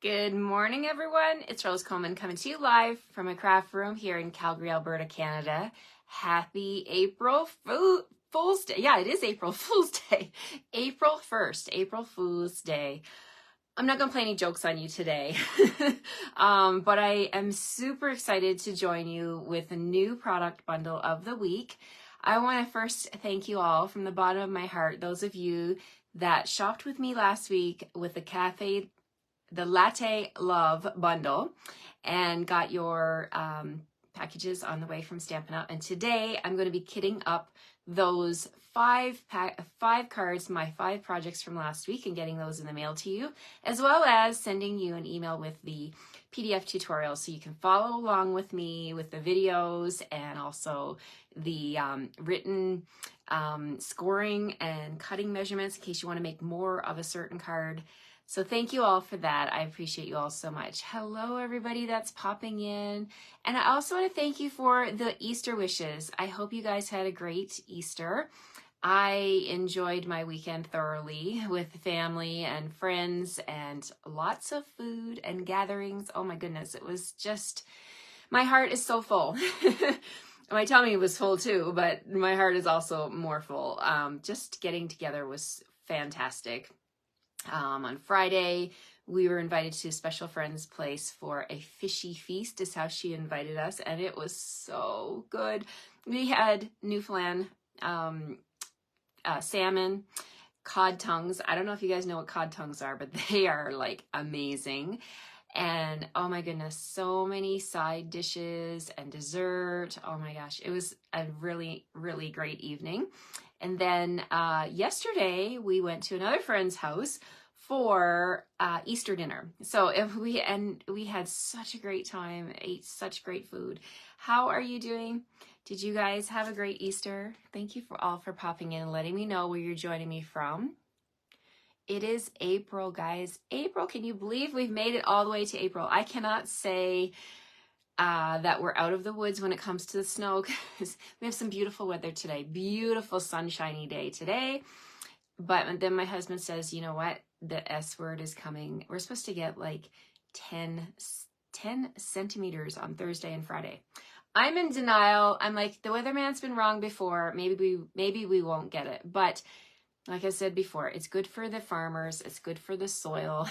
Good morning, everyone. It's Rose Coleman coming to you live from a craft room here in Calgary, Alberta, Canada. Happy April Fool's Day. Yeah, it is April Fool's Day. April 1st, April Fool's Day. I'm not going to play any jokes on you today, but I am super excited to join you with a new product bundle of the week. I want to first thank you all from the bottom of my heart, those of you that shopped with me last week with the Latte Love bundle and got your packages on the way from Stampin' Up. And today I'm going to be kitting up those five cards, my 5 projects from last week, and getting those in the mail to you, as well as sending you an email with the PDF tutorial so you can follow along with me with the videos and also the written scoring and cutting measurements in case you want to make more of a certain card. So thank you all for that. I appreciate you all so much. Hello, everybody that's popping in. And I also want to thank you for the Easter wishes. I hope you guys had a great Easter. I enjoyed my weekend thoroughly with family and friends and lots of food and gatherings. Oh my goodness, it was just, my heart is so full. My tummy was full too, but my heart is also more full. Just getting together was fantastic. On Friday, we were invited to a special friend's place for a fishy feast, is how she invited us, and it was so good. We had Newfoundland salmon, cod tongues. I don't know if you guys know what cod tongues are, but they are like amazing. And oh my goodness, so many side dishes and dessert. Oh my gosh, it was a really, really great evening. And then yesterday we went to another friend's house for Easter dinner. So we had such a great time, ate such great food. How are you doing? Did you guys have a great Easter? Thank you all for popping in and letting me know where you're joining me from. It is April, guys. April, can you believe we've made it all the way to April? I cannot say that we're out of the woods when it comes to the snow, because we have some beautiful weather today. Beautiful sunshiny day today. But then my husband says, you know what? The S word is coming. We're supposed to get like 10 centimeters on Thursday and Friday. I'm in denial. I'm like, the weatherman's been wrong before. Maybe we won't get it. But like I said before, it's good for the farmers. It's good for the soil.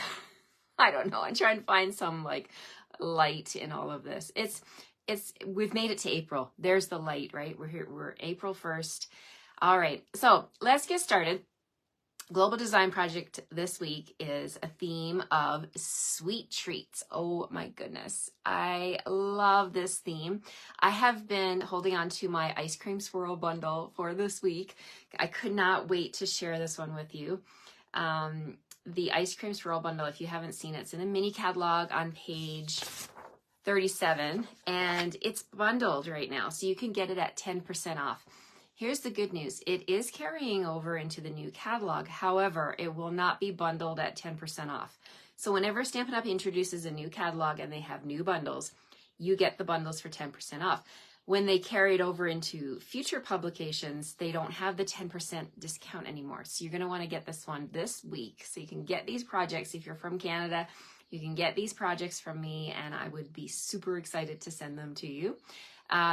I don't know. I'm trying to find some like light in all of this. We've made it to April. There's the light, right? We're here. We're April 1st. All right. So let's get started. Global Design Project this week is a theme of sweet treats. Oh my goodness. I love this theme. I have been holding on to my Ice Cream Swirl Bundle for this week. I could not wait to share this one with you. The Ice Cream Swirl Bundle, if you haven't seen it, it's in a mini catalog on page 37, and it's bundled right now, so you can get it at 10% off. Here's the good news. It is carrying over into the new catalog. However, it will not be bundled at 10% off. So whenever Stampin' Up! Introduces a new catalog and they have new bundles, you get the bundles for 10% off. When they carry it over into future publications, they don't have the 10% discount anymore. So you're going to want to get this one this week. So you can get these projects. If you're from Canada, you can get these projects from me, and I would be super excited to send them to you.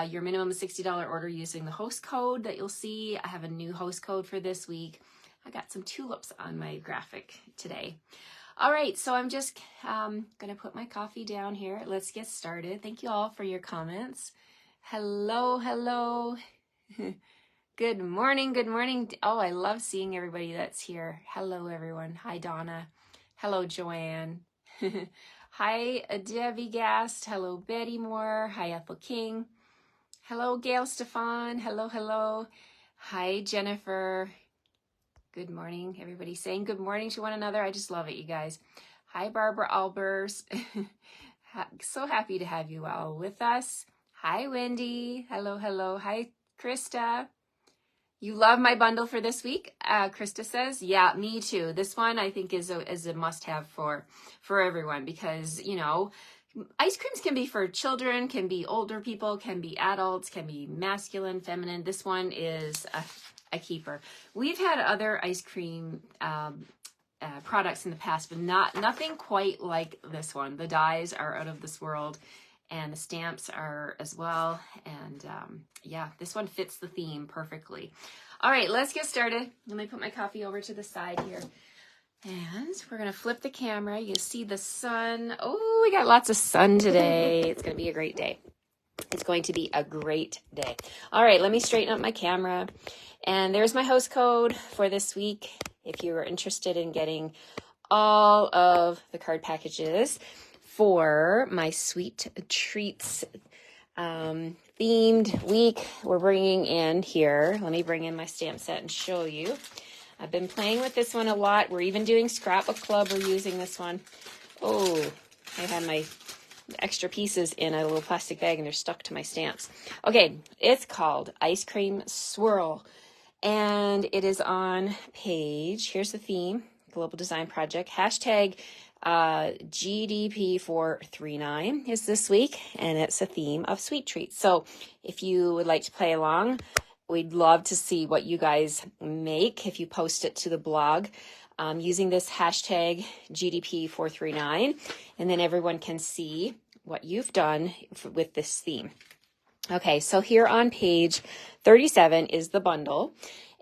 Your minimum is $60 order using the host code that you'll see. I have a new host code for this week. I got some tulips on my graphic today. All right, so I'm just going to put my coffee down here. Let's get started. Thank you all for your comments. Hello, hello. Good morning, good morning. Oh, I love seeing everybody that's here. Hello, everyone. Hi, Donna. Hello, Joanne. Hi, Debbie Gast. Hello, Betty Moore. Hi, Ethel King. Hello, Gail Stefan. Hello, hello. Hi, Jennifer. Good morning. Everybody saying good morning to one another. I just love it, you guys. Hi, Barbara Albers. So happy to have you all with us. Hi, Wendy. Hello, hello. Hi, Krista. You love my bundle for this week? Krista says, yeah, me too. This one I think is a must-have for everyone because, you know, ice creams can be for children, can be older people, can be adults, can be masculine, feminine. This one is a keeper. We've had other ice cream products in the past, but nothing quite like this one. The dies are out of this world, and the stamps are as well. And yeah, this one fits the theme perfectly. All right, let's get started. Let me put my coffee over to the side here. And we're going to flip the camera. You see the sun. Oh, we got lots of sun today. It's going to be a great day. It's going to be a great day. All right, let me straighten up my camera. And there's my host code for this week. If you are interested in getting all of the card packages for my Sweet Treats themed week, we're bringing in here. Let me bring in my stamp set and show you. I've been playing with this one a lot. We're even doing Scrapbook Club. We're using this one. Oh, I had my extra pieces in a little plastic bag and they're stuck to my stamps. Okay, it's called Ice Cream Swirl. And it is on page, here's the theme, Global Design Project, hashtag GDP439 is this week, and it's a theme of sweet treats. So if you would like to play along, we'd love to see what you guys make if you post it to the blog using this hashtag GDP439, and then everyone can see what you've done with this theme. Okay, so here on page 37 is the bundle,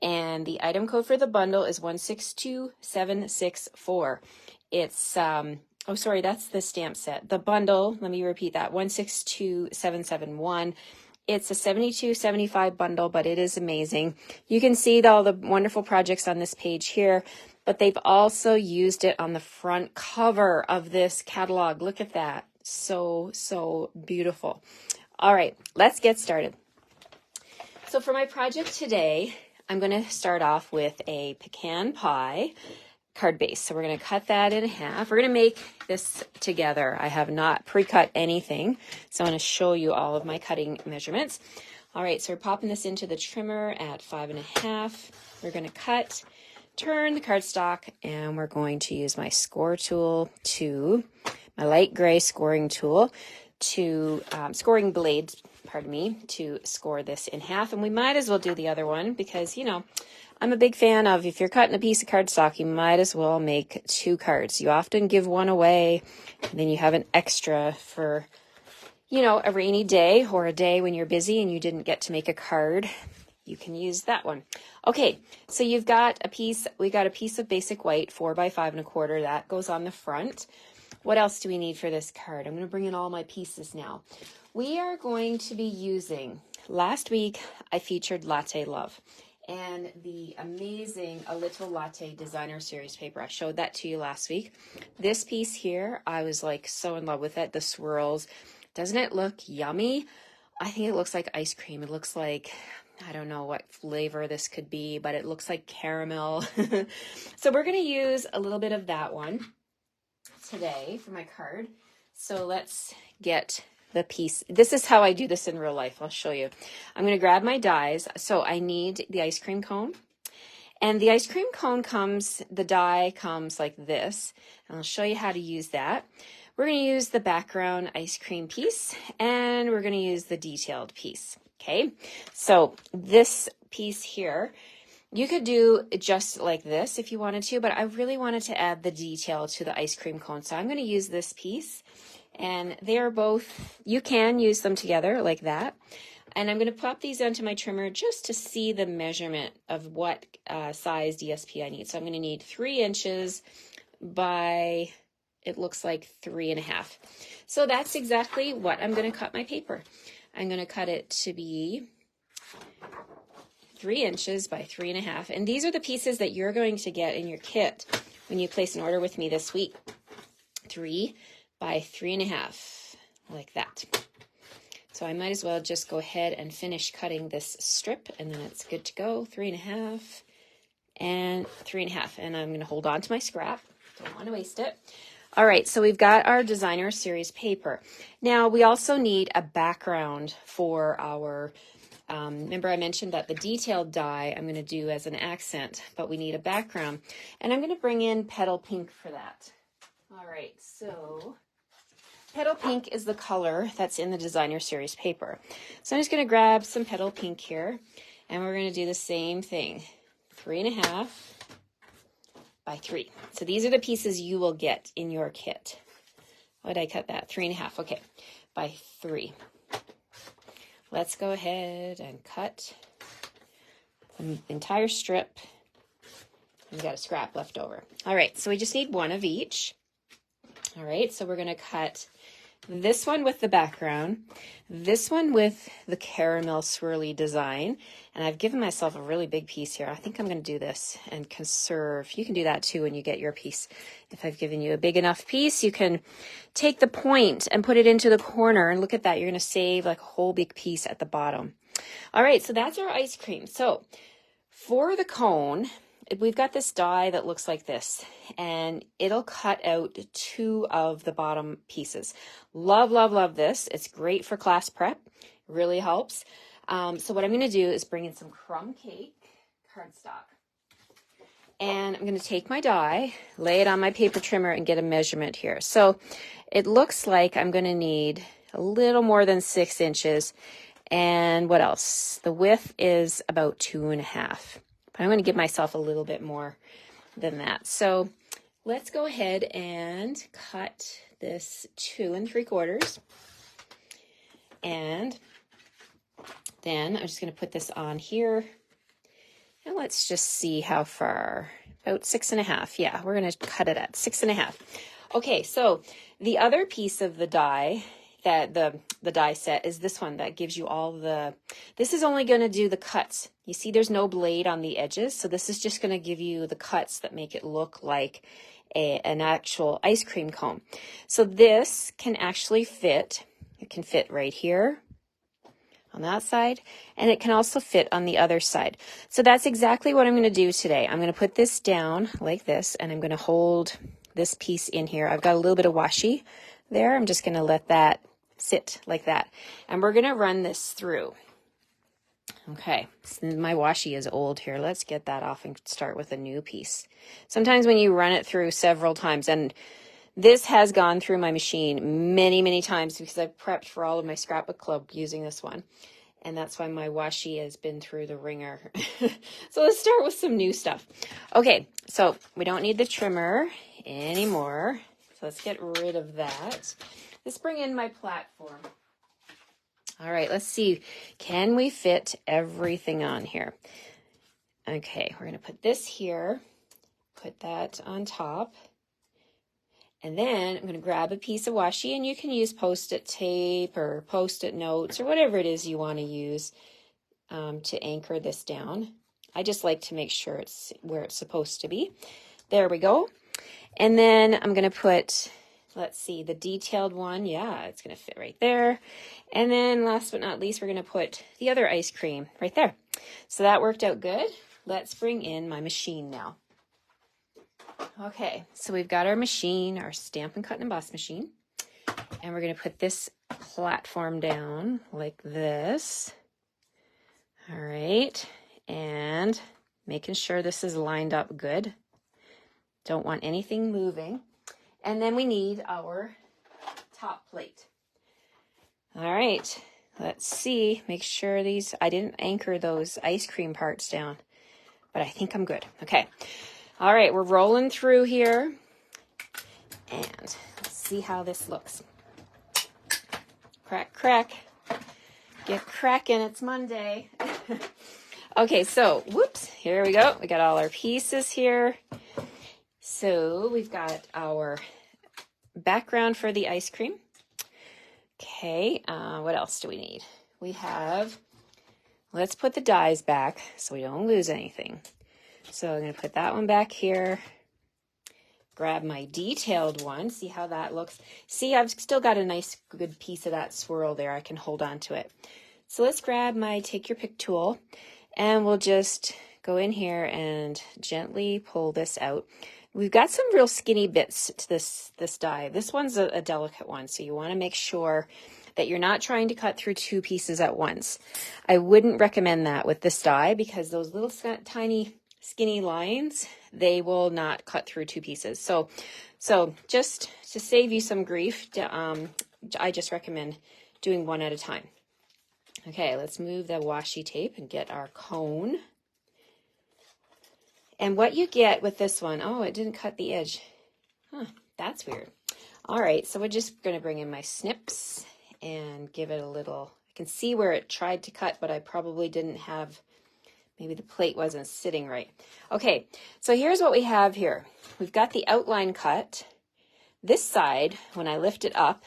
and the item code for the bundle is 162764. It's, oh, sorry, that's the stamp set. The bundle, let me repeat that, 162771. It's a 72-75 bundle, but it is amazing. You can see all the wonderful projects on this page here, but they've also used it on the front cover of this catalog. Look at that. So, so beautiful. All right, let's get started. So for my project today, I'm going to start off with a pecan pie card base. So we're going to cut that in half. We're going to make this together. I have not pre-cut anything, so I'm going to show you all of my cutting measurements. All right, so we're popping this into the trimmer at 5.5. We're going to cut, turn the cardstock, and we're going to use my score tool my light gray scoring tool scoring blade, to score this in half. And we might as well do the other one because, you know, I'm a big fan of, if you're cutting a piece of cardstock, you might as well make 2 cards. You often give one away, and then you have an extra for, you know, a rainy day or a day when you're busy and you didn't get to make a card. You can use that one. Okay, so we got a piece of basic white, 4 by 5.25. That goes on the front. What else do we need for this card? I'm going to bring in all my pieces now. We are going to be using, last week I featured Latte Love and the amazing A Little Latte Designer Series paper. I showed that to you last week. This piece here, I was like so in love with it, the swirls. Doesn't it look yummy? I think it looks like ice cream. It looks like, I don't know what flavor this could be, but it looks like caramel. So we're going to use a little bit of that one today for my card. So let's get the piece. This is how I do this in real life. I'll show you. I'm going to grab my dies. So I need the ice cream cone, and the ice cream cone the die comes like this, and I'll show you how to use that. We're going to use the background ice cream piece, and we're going to use the detailed piece. Okay, so this piece here, you could do just like this if you wanted to, but I really wanted to add the detail to the ice cream cone. So I'm going to use this piece, and they are both, you can use them together like that. And I'm going to pop these onto my trimmer just to see the measurement of what size DSP I need. So I'm going to need 3 inches by, it looks like 3.5. So that's exactly what I'm going to cut my paper. I'm going to cut it to be 3 inches by 3.5. And these are the pieces that you're going to get in your kit when you place an order with me this week. 3 by 3.5, like that. So I might as well just go ahead and finish cutting this strip, and then it's good to go. 3.5 and 3.5. And I'm going to hold on to my scrap. Don't want to waste it. All right, so we've got our designer series paper. Now we also need a background for our remember I mentioned that the detailed die I'm going to do as an accent, but we need a background. And I'm going to bring in Petal Pink for that. All right, so Petal Pink is the color that's in the designer series paper. So I'm just going to grab some Petal Pink here, and we're going to do the same thing. 3.5 by 3. So these are the pieces you will get in your kit. What did I cut that? 3.5. Okay, by 3. Let's go ahead and cut the entire strip. We got a scrap left over. All right, so we just need one of each. All right, so we're going to cut this one with the background, this one with the caramel swirly design, and I've given myself a really big piece here. I think I'm going to do this and conserve. You can do that too when you get your piece. If I've given you a big enough piece, you can take the point and put it into the corner, and look at that. You're going to save like a whole big piece at the bottom. All right, so that's our ice cream. So for the cone, we've got this die that looks like this, and it'll cut out 2 of the bottom pieces. Love, love, love this. It's great for class prep. Really helps. So what I'm going to do is bring in some crumb cake cardstock, and I'm going to take my die, lay it on my paper trimmer, and get a measurement here. So it looks like I'm going to need a little more than 6 inches. And what else? The width is about 2.5. I'm going to give myself a little bit more than that. So let's go ahead and cut this 2 3/4. And then I'm just going to put this on here. And let's just see how far. About 6.5. Yeah, we're going to cut it at 6.5. Okay, so the other piece of the die, that the die set, is this one that gives you all the, this is only going to do the cuts. You see there's no blade on the edges, so this is just going to give you the cuts that make it look like an actual ice cream cone. So this can actually fit, it can fit right here on that side, and it can also fit on the other side. So that's exactly what I'm going to do today. I'm going to put this down like this, and I'm going to hold this piece in here. I've got a little bit of washi there. I'm just going to let that sit like that, and we're going to run this through. Okay, my washi is old here. Let's get that off and start with a new piece. Sometimes when you run it through several times, and this has gone through my machine many, many times because I've prepped for all of my scrapbook club using this one, and that's why my washi has been through the ringer. So let's start with some new stuff. Okay, so we don't need the trimmer anymore, so let's get rid of that. Let's bring in my platform. All right, let's see. Can we fit everything on here? Okay, we're going to put this here, put that on top, and then I'm going to grab a piece of washi, and you can use Post-it tape or Post-it notes or whatever it is you want to use to anchor this down. I just like to make sure it's where it's supposed to be. There we go. And then I'm going to put, let's see, the detailed one. Yeah, it's going to fit right there. And then last but not least, we're going to put the other ice cream right there. So that worked out good. Let's bring in my machine now. Okay, so we've got our machine, our Stampin' Cut and Emboss machine. And we're going to put this platform down like this. All right, and making sure this is lined up good. Don't want anything moving. And then we need our top plate. All right, let's see, make sure these, I didn't anchor those ice cream parts down, but I think I'm good. Okay, all right, we're rolling through here, and let's see how this looks. Crack, crack, get cracking, it's Monday. Okay, so, whoops, here we go. We got all our pieces here. So we've got our background for the ice cream. Okay, what else do we need? We have, let's put the dies back so we don't lose anything. So I'm going to put that one back here. Grab my detailed one, see how that looks. See, I've still got a nice good piece of that swirl there. I can hold on to it. So let's grab my take your pick tool, and we'll just go in here and gently pull this out. We've got some real skinny bits to this die. This one's a delicate one, so you want to make sure that you're not trying to cut through 2 pieces at once. I wouldn't recommend that with this die because those little tiny skinny lines, they will not cut through 2 pieces. So just to save you some grief, I just recommend doing one at a time. Okay, let's move the washi tape and get our cone. And what you get with this one, oh, it didn't cut the edge. Huh, that's weird. All right, so we're just going to bring in my snips and give it a little, I can see where it tried to cut, but I probably didn't have, maybe the plate wasn't sitting right. Okay, so here's what we have here. We've got the outline cut. This side, when I lift it up,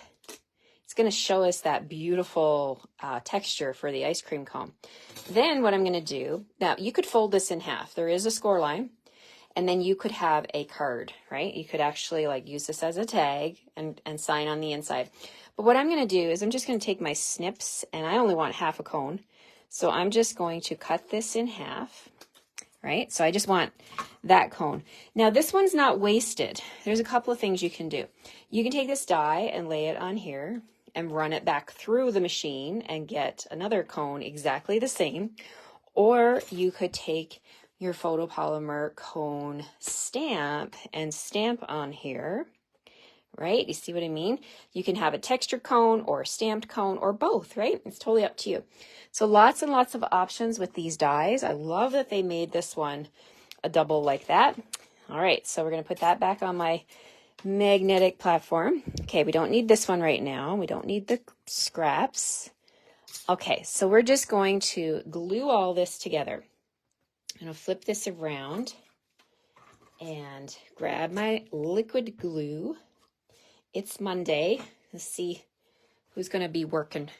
it's going to show us that beautiful texture for the ice cream cone. Then what I'm going to do, now you could fold this in half. There is a score line, and then you could have a card, right? You could actually like use this as a tag and sign on the inside. But what I'm going to do is I'm just going to take my snips, and I only want half a cone. So I'm just going to cut this in half, right? So I just want that cone. Now this one's not wasted. There's a couple of things you can do. You can take this die and lay it on here and run it back through the machine and get another cone exactly the same. Or you could take your photopolymer cone stamp and stamp on here, right? You see what I mean? You can have a textured cone or a stamped cone or both, right? It's totally up to you. So lots and lots of options with these dies. I love that they made this one a double like that. All right, so we're going to put that back on my magnetic platform. Okay, we don't need this one right now. We don't need the scraps. Okay, so we're just going to glue all this together. I'm going to flip this around and grab my liquid glue. It's Monday. Let's see who's going to be working.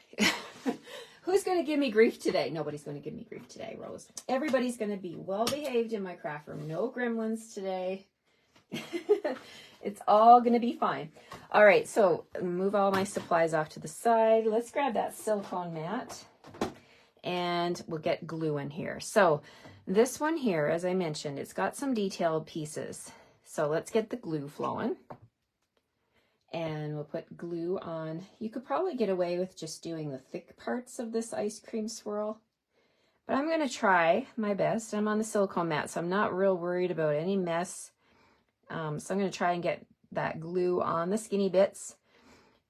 Who's going to give me grief today? Nobody's going to give me grief today, Rose. Everybody's going to be well behaved in my craft room. No gremlins today. It's all going to be fine. All right, so move all my supplies off to the side. Let's grab that silicone mat and we'll get glue in here. So this one here, as I mentioned, it's got some detailed pieces. So let's get the glue flowing. And we'll put glue on. You could probably get away with just doing the thick parts of this ice cream swirl, but I'm going to try my best. I'm on the silicone mat, so I'm not real worried about any mess. So I'm going to try and get that glue on the skinny bits.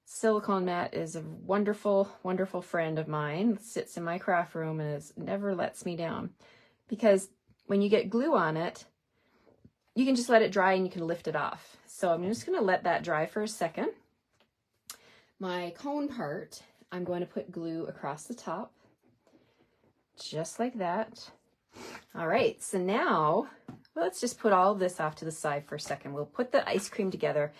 Silicone mat is a wonderful, wonderful friend of mine. It sits in my craft room and it never lets me down, because when you get glue on it, you can just let it dry and you can lift it off. So I'm just going to let that dry for a second. My cone part, I'm going to put glue across the top, just like that. All right, so now let's just put all of this off to the side for a second. We'll put the ice cream together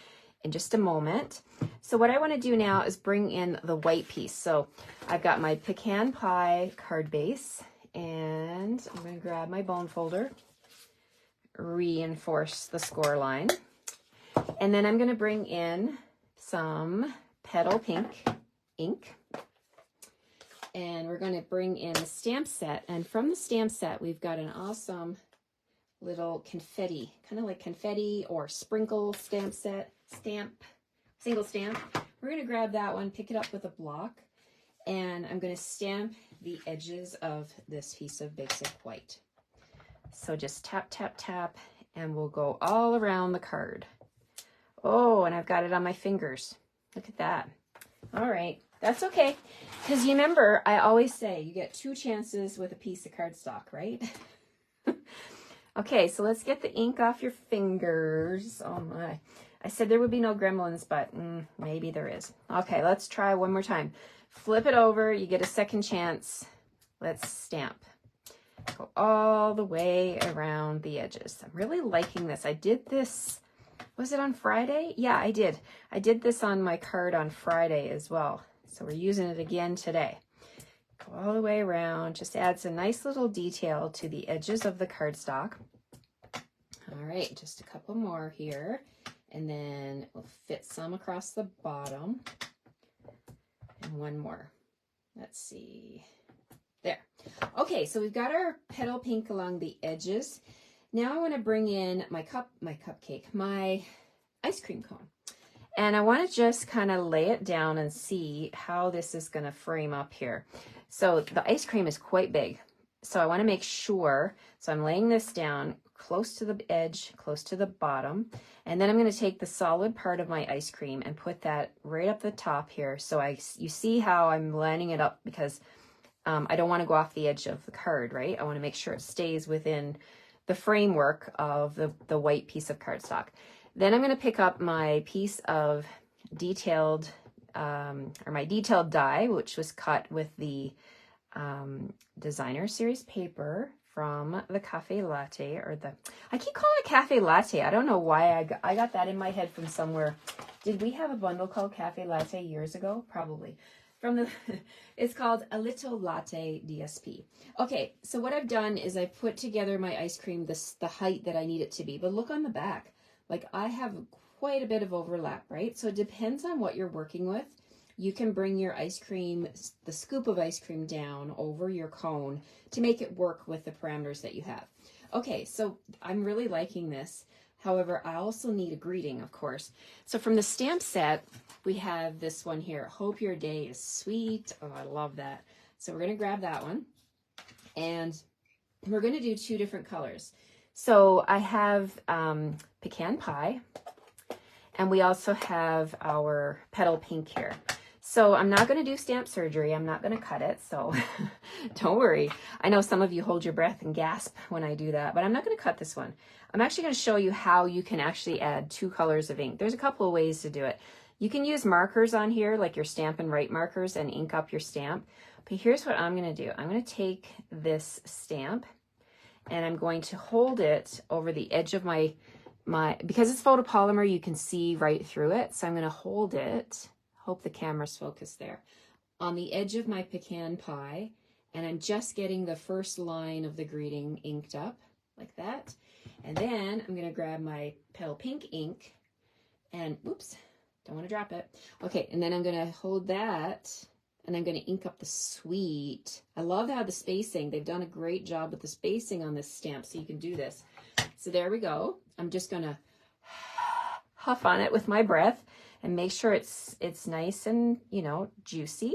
in just a moment. So what I want to do now is bring in the white piece. So I've got my pecan pie card base, and I'm going to grab my bone folder, reinforce the score line, and then I'm going to bring in some Petal Pink ink, and we're going to bring in the stamp set. And from the stamp set, we've got an awesome little confetti, kind of like confetti or sprinkle stamp set, single stamp. We're going to grab that one, pick it up with a block, and I'm going to stamp the edges of this piece of basic white. So just tap, tap, tap, and we'll go all around the card. Oh, and I've got it on my fingers. Look at that. All right, that's okay. Because you remember, I always say you get 2 chances with a piece of cardstock, right? Okay, so let's get the ink off your fingers. Oh my. I said there would be no gremlins, but maybe there is. Okay, let's try one more time. Flip it over, you get a second chance. Let's stamp. Go all the way around the edges. I'm really liking this. I did this, was it on Friday? Yeah, I did. I did this on my card on Friday as well. So we're using it again today. Go all the way around, just adds a nice little detail to the edges of the cardstock. All right, just a couple more here, and then we'll fit some across the bottom, and one more. Let's see, there. Okay, so we've got our petal pink along the edges. Now I want to bring in my ice cream cone. And I want to just kind of lay it down and see how this is going to frame up here. So the ice cream is quite big. So I want to make sure, so I'm laying this down close to the edge, close to the bottom. And then I'm going to take the solid part of my ice cream and put that right up the top here. So you see how I'm lining it up, because I don't want to go off the edge of the card, right? I want to make sure it stays within the framework of the white piece of cardstock. Then I'm going to pick up my piece of detailed, or my detailed die, which was cut with the designer series paper from the Cafe Latte, or I keep calling it Cafe Latte. I don't know why I got that in my head from somewhere. Did we have a bundle called Cafe Latte years ago? Probably. It's called A Little Latte DSP. Okay, so what I've done is I put together my ice cream the height that I need it to be. But look on the back. Like, I have quite a bit of overlap, right? So it depends on what you're working with. You can bring your ice cream, the scoop of ice cream, down over your cone to make it work with the parameters that you have. Okay, so I'm really liking this. However, I also need a greeting, of course. So from the stamp set, we have this one here. Hope your day is sweet. Oh, I love that. So we're going to grab that one. And we're going to do two different colors. So I have pecan pie. And we also have our petal pink here. So I'm not going to do stamp surgery. I'm not going to cut it. So don't worry. I know some of you hold your breath and gasp when I do that, but I'm not going to cut this one. I'm actually going to show you how you can actually add two colors of ink. There's a couple of ways to do it. You can use markers on here, like your Stamp and Write markers, and ink up your stamp. But here's what I'm going to do. I'm going to take this stamp and I'm going to hold it over the edge of my because it's photopolymer, you can see right through it. So I'm going to hold it. Hope the camera's focused there. On the edge of my pecan pie, and I'm just getting the first line of the greeting inked up like that. And then I'm going to grab my petal pink ink and, oops, don't want to drop it. Okay, and then I'm going to hold that and I'm going to ink up the sweet. I love how the spacing, they've done a great job with the spacing on this stamp, so you can do this. So there we go. I'm just going to huff on it with my breath and make sure it's nice and, you know, juicy.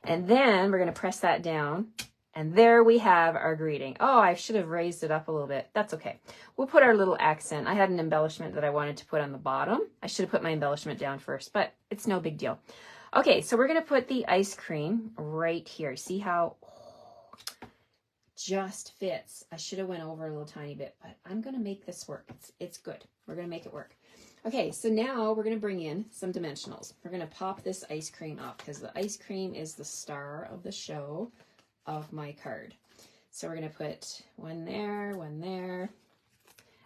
And then we're going to press that down. And there we have our greeting. Oh, I should have raised it up a little bit. That's okay. We'll put our little accent. I had an embellishment that I wanted to put on the bottom. I should have put my embellishment down first, but it's no big deal. Okay, so we're going to put the ice cream right here. See how just fits. I should have went over a little tiny bit, but I'm going to make this work. It's good. We're going to make it work. Okay, so now we're going to bring in some dimensionals. We're going to pop this ice cream up because the ice cream is the star of the show of my card. So we're going to put one there, one there.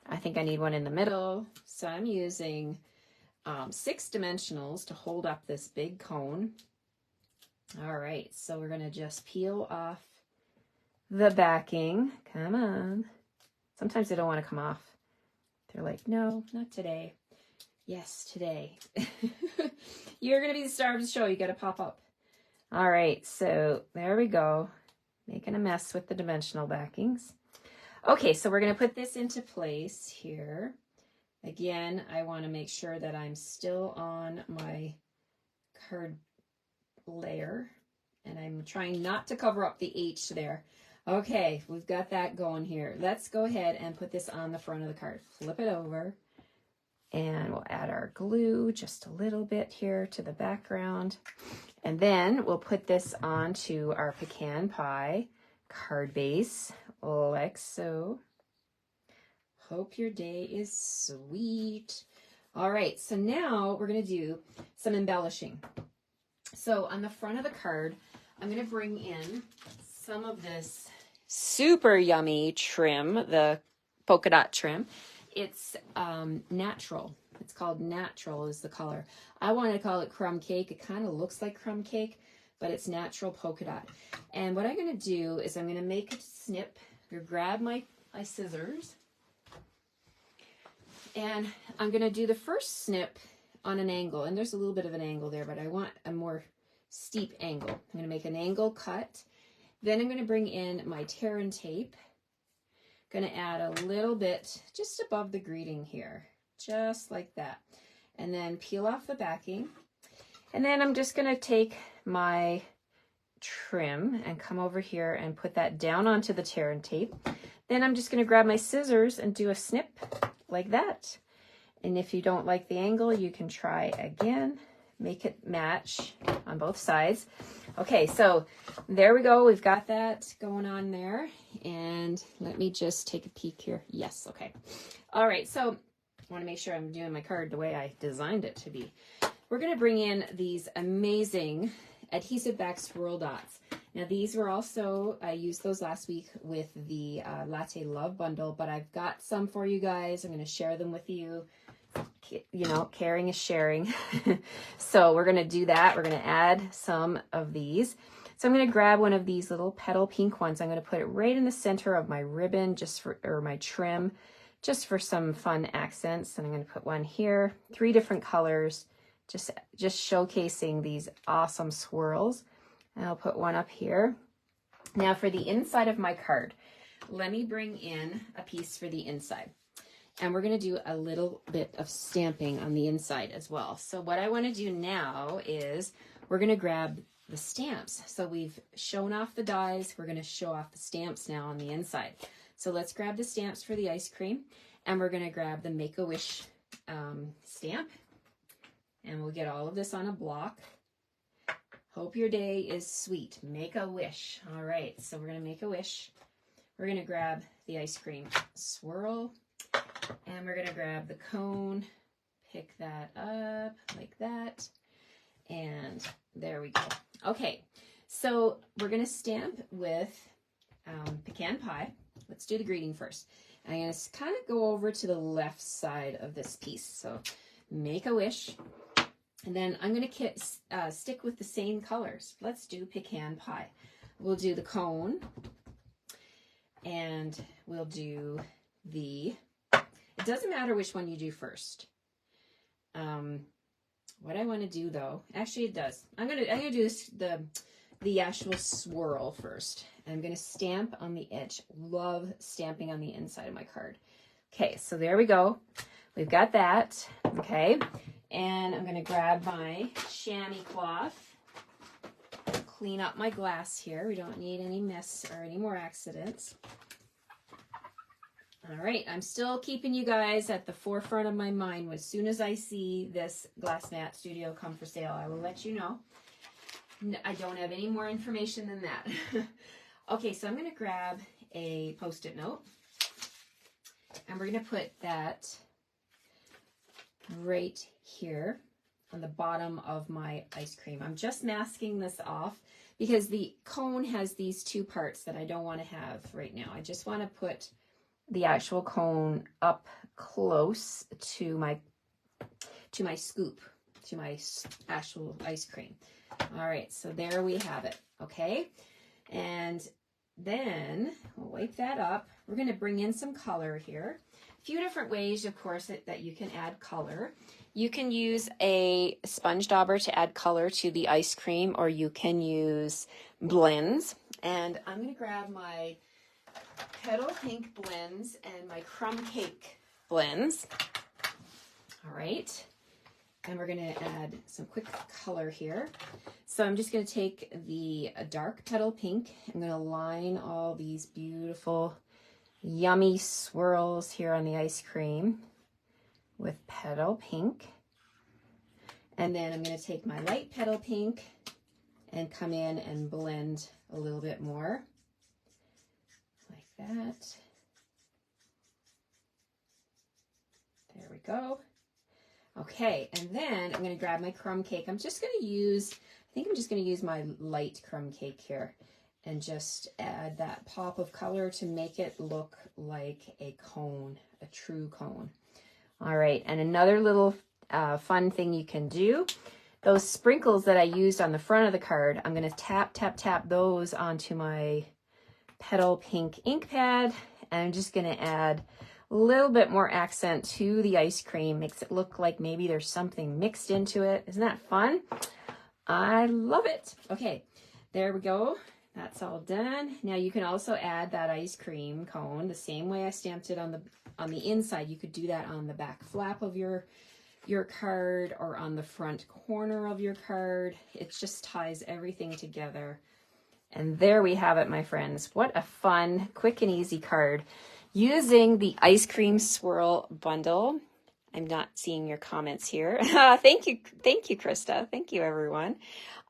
I think I need one in the middle. So I'm using 6 dimensionals to hold up this big cone. All right, so we're going to just peel off the backing. Come on. Sometimes they don't want to come off. They're like, no, not today. Yes, today. You're going to be the star of the show. You got to pop up. All right, so there we go. Making a mess with the dimensional backings. Okay, so we're going to put this into place here. Again, I want to make sure that I'm still on my card layer. And I'm trying not to cover up the H there. Okay, we've got that going here. Let's go ahead and put this on the front of the card. Flip it over. And we'll add our glue just a little bit here to the background. And then we'll put this onto our pecan pie card base, like so. Hope your day is sweet. All right, so now we're going to do some embellishing. So on the front of the card, I'm going to bring in some of this super yummy trim, the polka dot trim. It's natural. It's called Natural is the color. I want to call it crumb cake. It kind of looks like crumb cake, but it's natural polka dot. And what I'm going to do is I'm going to make a snip. I'm going to grab my scissors. And I'm going to do the first snip on an angle. And there's a little bit of an angle there, but I want a more steep angle. I'm going to make an angle cut. Then I'm going to bring in my tear and tape. Going to add a little bit just above the greeting here, just like that. And then peel off the backing. And then I'm just going to take my trim and come over here and put that down onto the tear and tape. Then I'm just going to grab my scissors and do a snip like that. And if you don't like the angle, you can try again. make it match on both sides. Okay, so there we go. We've got that going on there. And let me just take a peek here. Yes, okay. All right, so I want to make sure I'm doing my card the way I designed it to be. We're going to bring in these amazing adhesive back swirl dots. Now these were also, I used those last week with the Latte Love Bundle, but I've got some for you guys. I'm going to share them with you. You know, caring is sharing. So we're going to do that. We're going to add some of these. So I'm going to grab one of these little petal pink ones. I'm going to put it right in the center of my ribbon, just for, or my trim, just for some fun accents. And I'm going to put one here, 3 different colors, just showcasing these awesome swirls. And I'll put one up here. Now for the inside of my card, let me bring in a piece for the inside. And we're going to do a little bit of stamping on the inside as well. So what I want to do now is we're going to grab the stamps. So we've shown off the dies. We're going to show off the stamps now on the inside. So let's grab the stamps for the ice cream. And we're going to grab the Make-A-Wish stamp. And we'll get all of this on a block. Hope your day is sweet. Make a wish. All right, so we're going to make a wish. We're going to grab the ice cream swirl. And we're going to grab the cone, pick that up like that, and there we go. Okay, so we're going to stamp with pecan pie. Let's do the greeting first. I'm going to kind of go over to the left side of this piece. So make a wish, and then I'm going to stick with the same colors. Let's do pecan pie. We'll do the cone, and we'll do the... It doesn't matter which one you do first. What I want to do though, actually it does. I'm gonna do the actual swirl first. I'm gonna stamp on the edge. Love stamping on the inside of my card. Okay, so there we go. We've got that. Okay, and I'm gonna grab my chamois cloth. Clean up my glass here. We don't need any mess or any more accidents. All right, I'm still keeping you guys at the forefront of my mind. As soon as I see this Glass Mat Studio come for sale, I will let you know. I don't have any more information than that. Okay, so I'm going to grab a Post-it note, and we're going to put that right here on the bottom of my ice cream. I'm just masking this off because the cone has these 2 parts that I don't want to have right now. I just want to put the actual cone up close to my scoop, to my actual ice cream. All right, so there we have it. Okay, and then we'll wipe that up. We're going to bring in some color here. A few different ways, of course, that you can add color. You can use a sponge dauber to add color to the ice cream, or you can use blends. And I'm going to grab my Petal Pink blends and my Crumb Cake blends. All right, and we're going to add some quick color here. So I'm just going to take the dark Petal Pink. I'm going to line all these beautiful, yummy swirls here on the ice cream with Petal Pink. And then I'm going to take my light Petal Pink and come in and blend a little bit more. That. There we go. Okay, and then I'm going to grab my crumb cake. I'm just going to use, I think I'm just going to use my light crumb cake here and just add that pop of color to make it look like a cone, a true cone. All right, and another little fun thing you can do, those sprinkles that I used on the front of the card, I'm going to tap, tap, tap those onto my Petal Pink ink pad, and I'm just going to add a little bit more accent to the ice cream. Makes it look like maybe there's something mixed into it. Isn't that fun? I love it. Okay, there we go. That's all done. Now you can also add that ice cream cone the same way I stamped it on the inside. You could do that on the back flap of your card or on the front corner of your card. It just ties everything together. And there we have it, my friends. What a fun, quick and easy card using the Ice Cream Swirl Bundle I'm not seeing your comments here. Thank you, Krista. Thank you, everyone.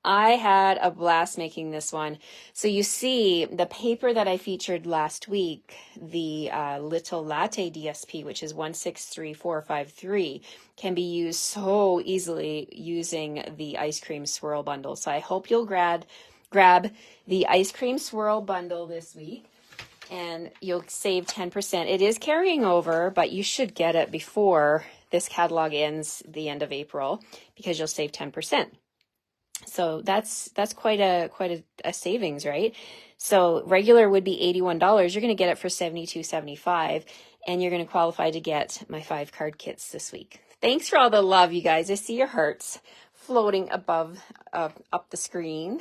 I had a blast making this one. So you see the paper that I featured last week, the Little Latte DSP, which is 163453, can be used so easily using the Ice Cream Swirl Bundle. So I hope you'll grab the Ice Cream Swirl Bundle this week and you'll save 10%. It is carrying over, but you should get it before this catalog ends the end of April because you'll save 10%. So that's quite a savings, right? So regular would be $81. You're going to get it for $72.75, and you're going to qualify to get my 5 card kits this week. Thanks for all the love, you guys. I see your hearts floating above up the screen.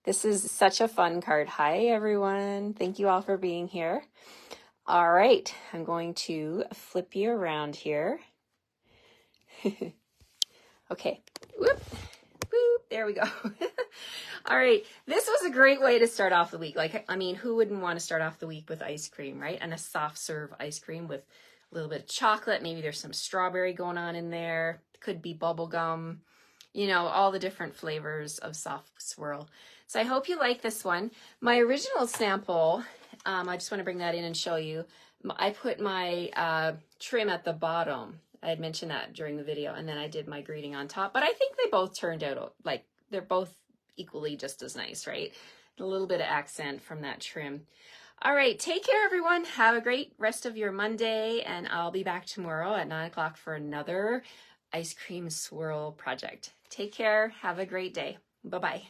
This is such a fun card. Hi, everyone. Thank you all for being here. All right, I'm going to flip you around here. Okay. Whoop. Boop, there we go. All right, this was a great way to start off the week. Like, I mean, who wouldn't want to start off the week with ice cream, right? And a soft serve ice cream with a little bit of chocolate. Maybe there's some strawberry going on in there. Could be bubble gum. You know, all the different flavors of soft swirl. So I hope you like this one. My original sample, I just want to bring that in and show you. I put my trim at the bottom. I had mentioned that during the video, and then I did my greeting on top, but I think they both turned out like they're both equally just as nice, right? A little bit of accent from that trim. All right, take care, everyone. Have a great rest of your Monday, and I'll be back tomorrow at 9 o'clock for another ice cream swirl project. Take care. Have a great day. Bye-bye.